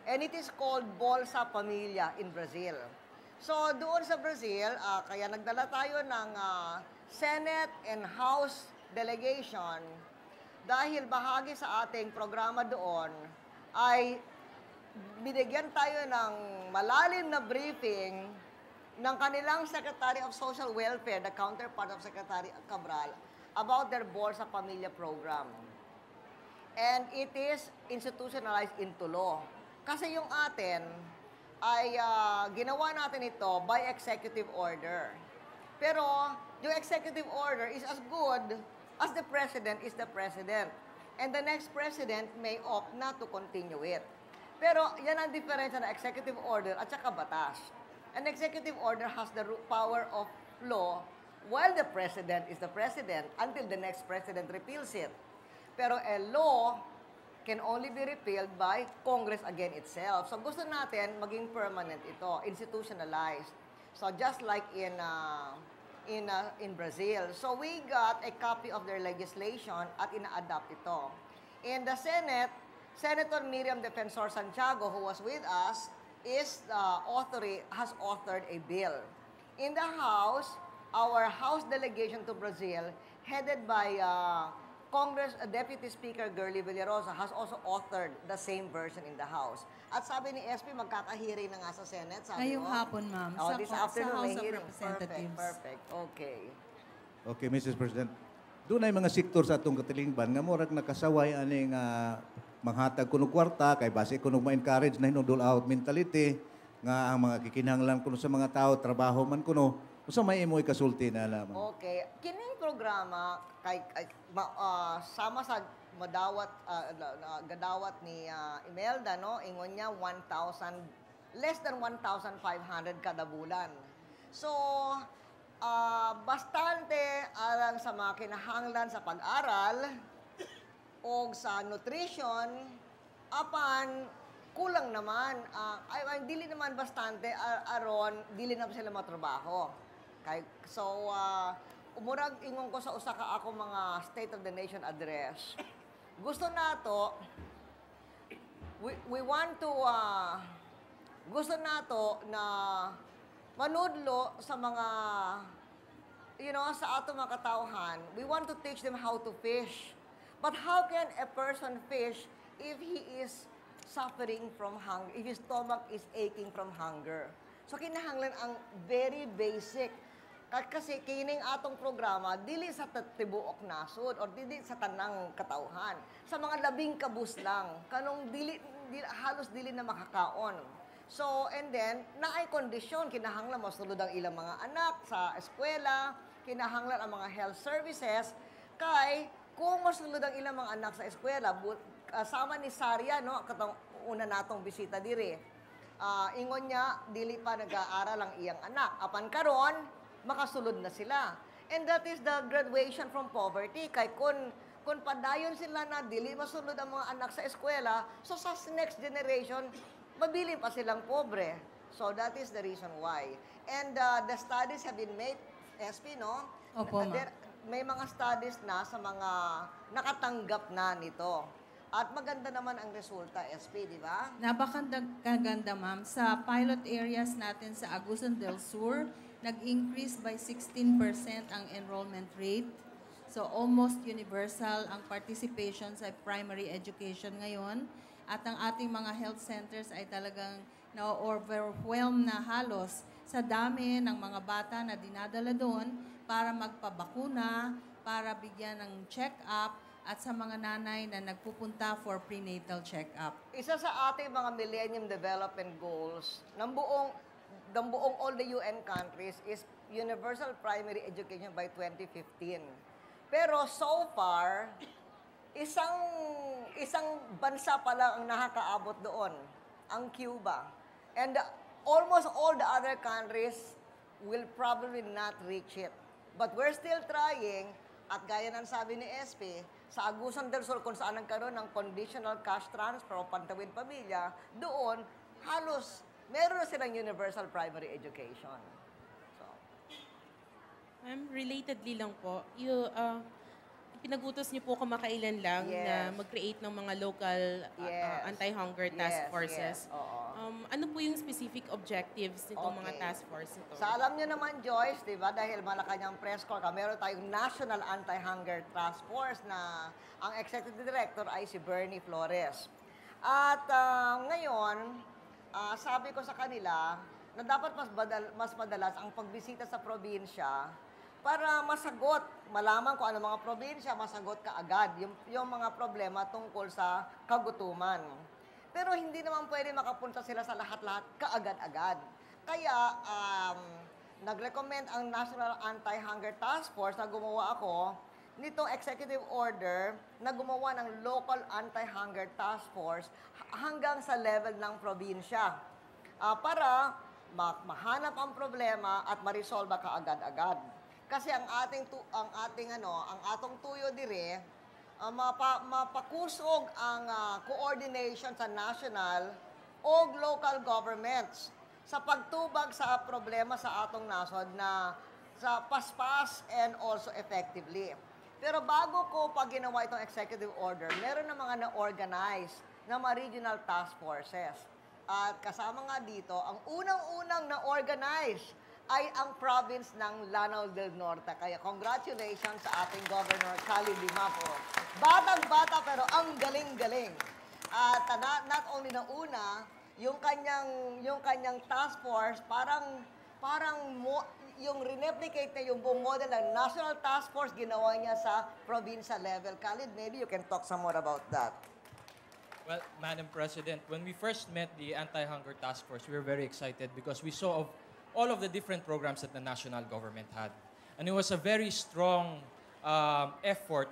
And it is called Bolsa Familia in Brazil. So doon sa Brazil, kaya nagdala tayo ng Senate and House delegation dahil bahagi sa ating programa doon ay binigyan tayo ng malalim na briefing ng kanilang Secretary of Social Welfare, the counterpart of Secretary Cabral, about their Bolsa Familia program. And it is institutionalized into law. Kasi yung atin ay ginawa natin ito by executive order. Pero yung executive order is as good as the president is the president. And the next president may opt not to continue it. Pero yan ang diferensya ng executive order at saka batas. An executive order has the power of law while the president is the president until the next president repeals it. Pero a law can only be repealed by Congress again itself. So gusto natin maging permanent ito, institutionalized. So just like in Brazil. So we got a copy of their legislation at ina-adapt ito. In the Senate, Senator Miriam Defensor Santiago, who was with us, has authored a bill. In the House, our House delegation to Brazil, headed by Deputy Speaker Girly Villarosa, has also authored the same version in the House. At sabi ni SP, magkakahiring na nga sa Senate. Sabi Ngayong hapon, ma'am. This afternoon, sa House may of hearing. Representatives. Perfect. Okay. Okay, Mrs. President. Doon ay mga sektor sa atong katilingban nga murag nakasaway aning manghatag kuno kwarta kay base kuno ma-encourage na hinudol out mentality nga ang mga kikinahanglan kuno sa mga tao trabaho man kuno usa may imoy kasulti na lamang. Okay. Kining programa sama sa gadawat ni Imelda, no? Ingon niya 1,000, less than 1,500 kada bulan. So, bastante alang sa mga kinahanglan sa pag-aral o sa nutrition, apan kulang naman. Dili naman bastante, aron, dili na sila matrabaho. So, umurag ingon ko sa usa ka ako mga State of the Nation address. Gusto nato, we want to, gusto nato na manudlo sa mga, sa ato mga katauhan. We want to teach them how to fish. But how can a person fish if he is suffering from hunger, if his stomach is aching from hunger? So kinahanglan ang very basic. Kasi kining atong programa, dili sa tibuok nasod or dili sa tanang katauhan. Sa mga labing kabus lang, kanong halos dili na makakaon. So, and then, naay kondisyon, kinahanglan masulod ang ilang mga anak sa eskwela, kinahanglan ang mga health services, kay kung masulod ang ilang mga anak sa eskwela, sama ni Saria, no, katong una natong bisita diri, ingon niya, dili pa nag-aaral ang iyang anak. Apan karon, makasulod na sila. And that is the graduation from poverty. Kay kung padayon sila na dili masulod ang mga anak sa eskwela, so sa next generation, mabili pa silang pobre. So that is the reason why. And the studies have been made, SP, no? Opo, ma'am. May mga studies na sa mga nakatanggap na nito. At maganda naman ang resulta, SP, di ba? Napakaganda, ma'am. Sa pilot areas natin sa Agusan del Sur, nag-increase by 16% ang enrollment rate. So almost universal ang participation sa primary education ngayon. At ang ating mga health centers ay talagang na-overwhelm na halos sa dami ng mga bata na dinadala doon para magpabakuna, para bigyan ng check-up, at sa mga nanay na nagpupunta for prenatal check-up. Isa sa ating mga Millennium Development Goals ng buong all the UN countries is universal primary education by 2015. Pero so far, isang bansa pa lang ang nakakaabot doon, ang Cuba. And almost all the other countries will probably not reach it. But we're still trying, at gaya ng sabi ni SP, sa Agusan del Sur, kung saan nagkaroon ng conditional cash transfer o pantawid pamilya, doon, halos, meron na silang universal primary education. So, Ma'am, relatedly lang po, pinagutos niyo po kamakailan lang na Yes. mag-create ng mga local Yes. anti-hunger task Yes, forces. yes, oo. Ano po yung specific objectives nitong mga Okay. task force ito? Sa alam niyo naman, Joyce, di ba, dahil Malacanang Press Corps, meron tayong National Anti-Hunger Task Force na ang Executive Director ay si Bernie Flores. At ngayon, sabi ko sa kanila na dapat mas madalas ang pagbisita sa probinsya para masagot, malaman kung ano mga probinsya, masagot kaagad yung mga problema tungkol sa kagutuman. Pero hindi naman pwede makapunta sila sa lahat-lahat kaagad-agad. Kaya, nag-recommend ang National Anti-Hunger Task Force na gumawa ako nitong executive order na gumawa ng local anti-hunger task force hanggang sa level ng probinsya para mahanap ang problema at ma-resolve kaagad-agad. Kasi ang atong tuyo dire mapakusog ang coordination sa national o local governments sa pagtubag sa problema sa atong nasod na sa paspas and also effectively. Pero bago ko pag ginawa itong executive order, meron na mga na-organize na mga regional task forces. At kasama nga dito, ang unang-unang na-organize ay ang province ng Lanao del Norte. Kaya congratulations sa ating Governor Khalid Dimapo. Batang-bata pero ang galing-galing. At not only na una, yung kanyang task force yung replicate na yung buong model ng National Task Force ginawa niya sa provincial level. Khalid, maybe you can talk some more about that. Well, Madam President, when we first met the Anti-Hunger Task Force, we were very excited because we saw of all of the different programs that the national government had. And it was a very strong effort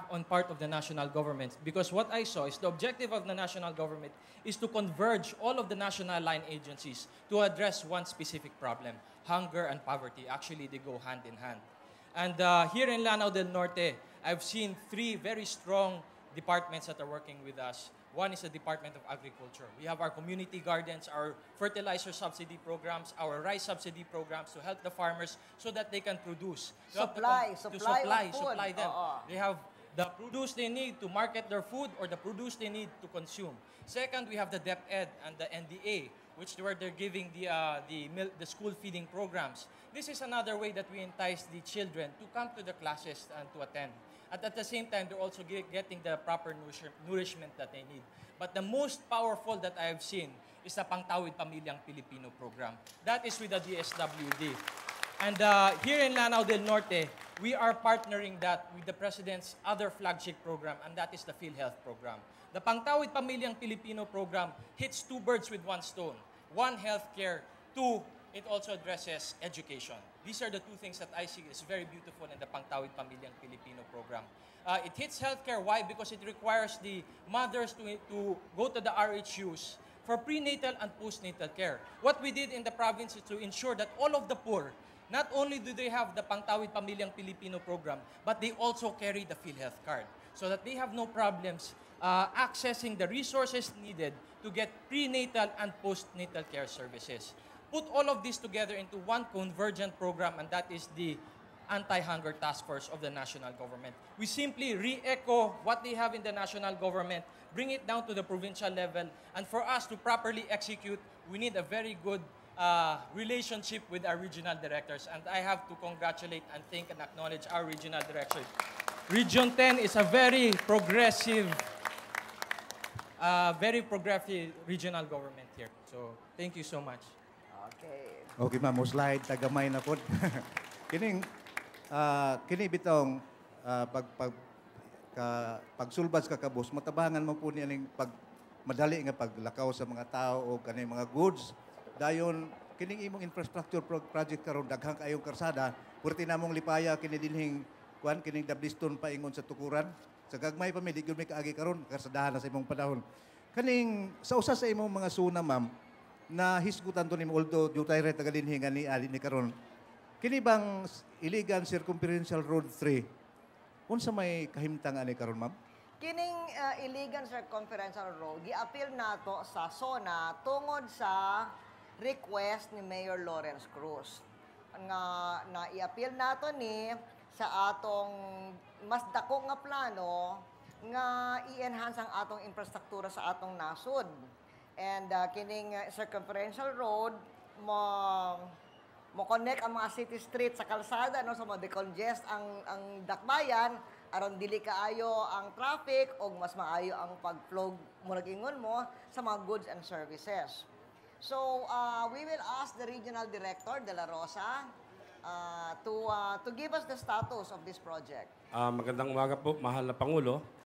on part of the national government, because what I saw is the objective of the national government is to converge all of the national line agencies to address one specific problem: hunger and poverty. Actually, they go hand in hand. And here in Lanao del Norte, I've seen 3 very strong departments that are working with us. One is the Department of Agriculture. We have our community gardens, our fertilizer subsidy programs, our rice subsidy programs to help the farmers so that they can produce. Supply of food. Supply them. Oo. They have the produce they need to market their food or the produce they need to consume. Second, we have the DepEd and the NDA, which where they're giving the school feeding programs. This is another way that we entice the children to come to the classes and to attend. At the same time, they're also getting the proper nourishment that they need. But the most powerful that I have seen is the Pangtawid Pamilyang Pilipino program. That is with the DSWD. And here in Lanao del Norte, we are partnering that with the President's other flagship program, and that is the PhilHealth program. The Pangtawid Pamilyang Pilipino program hits 2 birds with 1 stone. 1, healthcare. 2, it also addresses education. These are the 2 things that I see is very beautiful in the Pangtawid Pamilyang Pilipino program. It hits healthcare. Why? Because it requires the mothers to go to the RHUs for prenatal and postnatal care. What we did in the province is to ensure that all of the poor, not only do they have the Pangtawid Pamilyang Pilipino program, but they also carry the PhilHealth card so that they have no problems accessing the resources needed to get prenatal and postnatal care services. Put all of this together into one convergent program, and that is the Anti-Hunger Task Force of the national government. We simply re-echo what they have in the national government, bring it down to the provincial level, and for us to properly execute, we need a very good relationship with our regional directors. And I have to congratulate and thank and acknowledge our regional directors. Region 10 is a very progressive regional government here. So, thank you so much. Okay. Okay, ma'am. Slide, tagamay na po. Kini bitong pagsulbas ka kabus, matabangan mo po niya madali nga paglakaw sa mga tao o kaning mga goods. Dayon, kining imong infrastructure project karon daghang kayong karsada, purti namong lipaya kini dinhing kining Dabliston paingon sa tukuran. Sa gagmay pa mi di gyud mi kaagi karon karsadahan na sa imong panahon. Kaning sa usa sa imong mga suna, ma'am, na hisgutan to nimo although jutay re tagadinhi nga ni ali ni karon. Kini bang Iligan Circumferential Road 3? Unsa may kahimtang ani karon, ma'am? Kining Iligan Circumferential Road, gi-appeal nato sa SONA tungod sa request ni Mayor Lawrence Cruz. Nga na i-appeal nato ni sa atong mas dako nga plano nga i-enhance ang atong infrastruktura sa atong nasod. And kining circumferential road mo connect ang mga city streets sa kalsada no, so mo decongest ang dakbayan aron dili kaayo ang traffic o mas maayo ang pag-flow mo nag-ingon mo sa mga goods and services. So we will ask the Regional Director De La Rosa to give us the status of this project. Magandang umaga po, mahal na Pangulo.